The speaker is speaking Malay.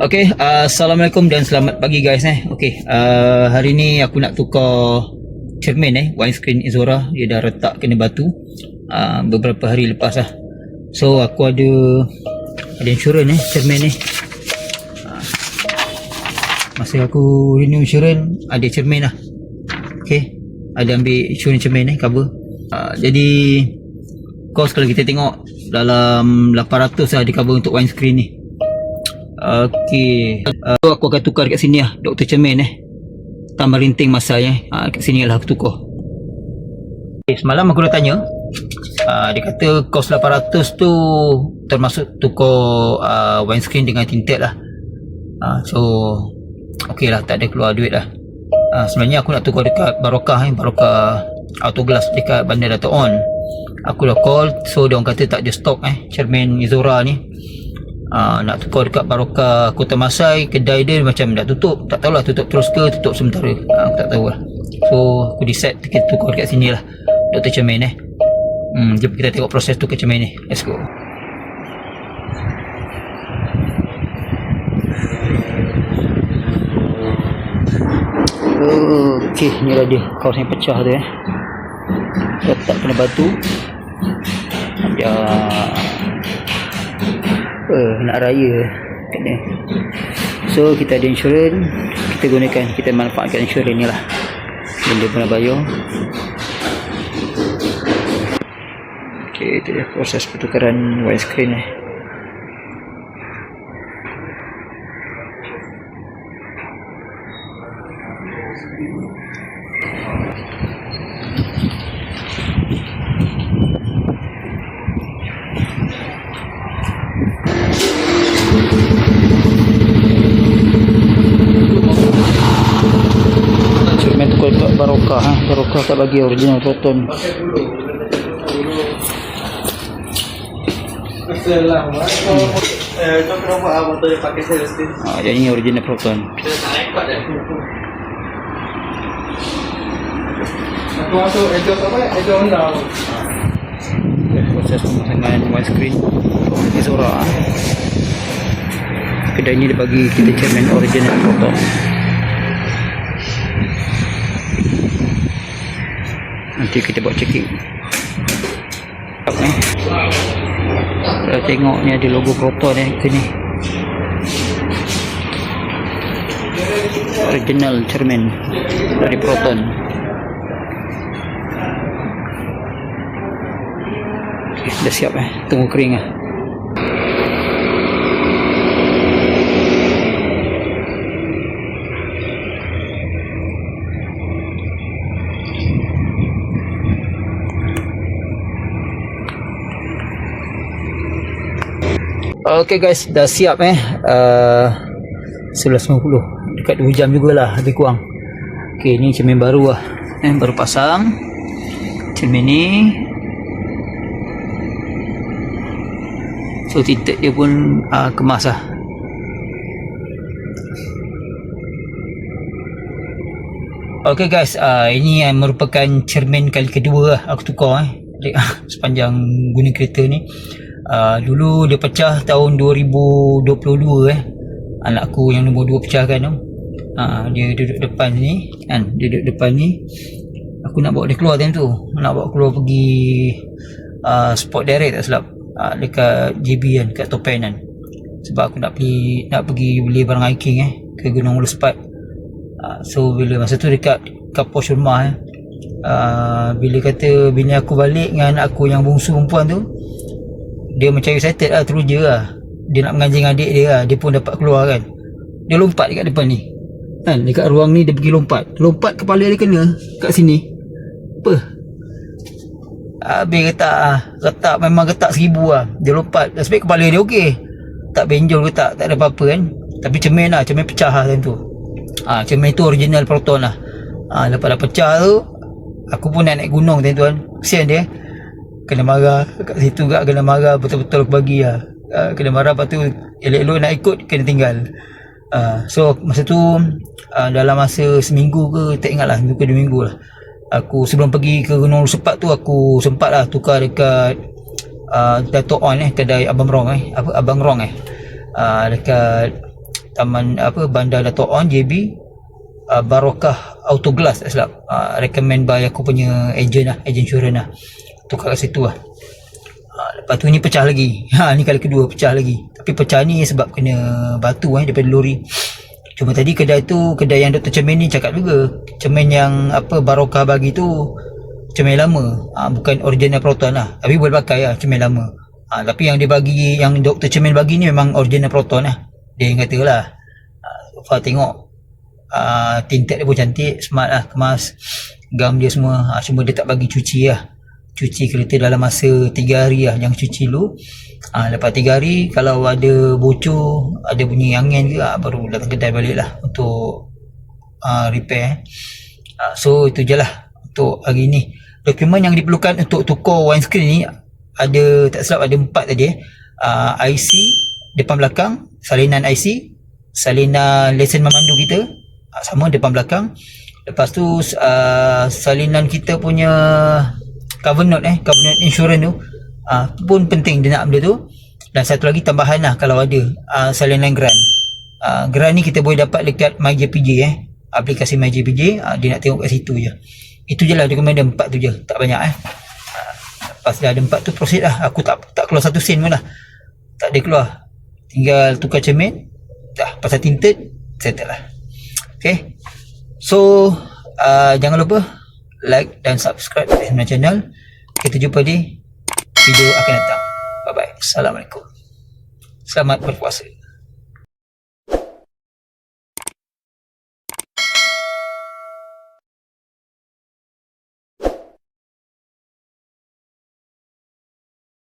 Okay, Assalamualaikum dan selamat pagi guys. Okay, hari ni aku nak tukar cermin windscreen Izora. Dia dah retak kena batu beberapa hari lepas lah. So aku ada insurans cermin ni. Masa aku renew insurans ada cermin lah. Okay, ada ambil insurans cermin cover. Jadi kos kalau kita tengok dalam 800 lah di cover untuk windscreen ni. Okey, aku akan tukar dekat sini lah, Dr. Cermin tambah rinting masanya. Kat sini lah aku tukar. Okay, semalam aku dah tanya, dia kata kos 800 tu termasuk tukar windscreen dengan tinted lah. So okey lah, tak ada keluar duit lah. Sebenarnya aku nak tukar dekat Barokah Autoglass dekat Bandar Dato' On. Aku dah call, so dia orang kata tak ada stok cermin Izora ni. Nak tukar dekat Barokah Kota Masai, kedai dia macam dah tutup. Tak tahulah tutup terus ke tutup sementara. Aku tak tahu lah. So aku decide kita tukar dekat sini lah, Dr. Cermin jom kita tengok proses tukar cermin ni. Let's go. Okay, ni lah dia kaos yang pecah tu letak kena batu. Ada nak raya kena. So kita ada insurans, kita manfaatkan insurans ni lah. Benda pernah bayar. Okay, itu dia proses pertukaran windscreen ni. Cermin tukar kat Barokah. Barokah tak bagi original proton. Jadi ni original proton. Proses pemasangan windscreen Izora. Kedai ni dia bagi kita cermin original proton. Nanti kita buat checking. Kalau tengok ni ada logo proton ke ni. Original cermin dari proton. Okay, dah siap tunggu kering . Okay guys, dah siap 11.50, dekat 2 jam jugalah lebih kurang. Okay, ni cermin baru lah, baru pasang cermin ni. So tinted dia pun kemas lah. Okay guys, ini merupakan cermin kali kedua lah aku tukar sepanjang guna kereta ni. Dulu dia pecah tahun 2022 anak aku yang nombor 2 pecahkan tu. Dia duduk depan ni kan, dia duduk depan ni. Aku nak bawa dia keluar time tu, nak bawa keluar pergi Sport Direct tak silap, dekat JB kan, kat Topen kan. Sebab aku nak pergi beli barang hiking ke Gunung Ulu Sepat. So bila masa tu dekat pos rumah bila kata bini aku balik dengan anak aku yang bungsu perempuan tu, dia macam excited lah, teruja lah. Dia nak menganjing adik dia lah. Dia pun dapat keluar kan. Dia lompat dekat depan ni kan, dekat ruang ni dia pergi lompat kepala dia kena kat sini. Apa? Habis retak memang retak 1000 lah. Dia lompat, sebab kepala dia okey, tak benjol ke tak ada apa-apa kan. Tapi cermin pecah lah time tu. Cermin tu original proton lah. Lepas dah pecah tu, aku pun nak naik gunung time tu kan. Kesian dia, kena marah kat situ gak, kena marah betul-betul aku bagi lah. Kena marah, lepas tu elok-elok nak ikut kena tinggal. So masa tu dalam masa seminggu ke tak ingat lah, seminggu ke 2 minggu lah, aku sebelum pergi ke Gunung Sepat tu aku sempat lah tukar dekat Dato' On kedai Abang Rong dekat Taman Bandar Dato' On JB, Barokah Autoglass tak silap. Recommend by aku punya agent insurans lah. Tukar kat situ lah. Lepas tu ni pecah lagi. Ni kali kedua pecah lagi. Tapi pecah ni sebab kena batu daripada lori. Cuma tadi kedai yang Dr. Cermin ni cakap juga, cermin yang Barokah bagi tu cermin lama. Bukan original Proton lah. Tapi boleh pakai lah cermin lama. Tapi yang dia bagi, yang Dr. Cermin bagi ni memang original Proton lah. Dia yang kata lah. Tengok tinted dia pun cantik, smart lah, kemas. Gam dia semua. Cuma dia tak bagi cuci lah. Cuci kereta dalam masa 3 hari lah yang cuci dulu. Lepas 3 hari kalau ada bocor, ada bunyi angin ke, baru datang kedai balik lah untuk repair. So itu je lah untuk hari ni. Dokumen yang diperlukan untuk tukar windscreen ni ada, tak silap ada 4 tadi. IC depan belakang, salinan IC, salinan lesen memandu kita, sama depan belakang. Lepas tu salinan kita punya cover note insurans tu pun penting dia nak benda tu. Dan satu lagi tambahan lah kalau ada salinan grant. Grant ni kita boleh dapat dekat MyJPJ aplikasi MyJPJ. Dia nak tengok kat situ je. Itu je lah dokumen dia, 4 tu je, tak banyak Lepas dah ada 4 tu proceed lah. Aku tak keluar 1 sen pun lah, tak ada keluar. Tinggal tukar cermin dah, pasal tinted settle lah. Okay, so jangan lupa like dan subscribe channel. Kita jumpa di video akan datang. Bye bye. Assalamualaikum. Selamat berpuasa.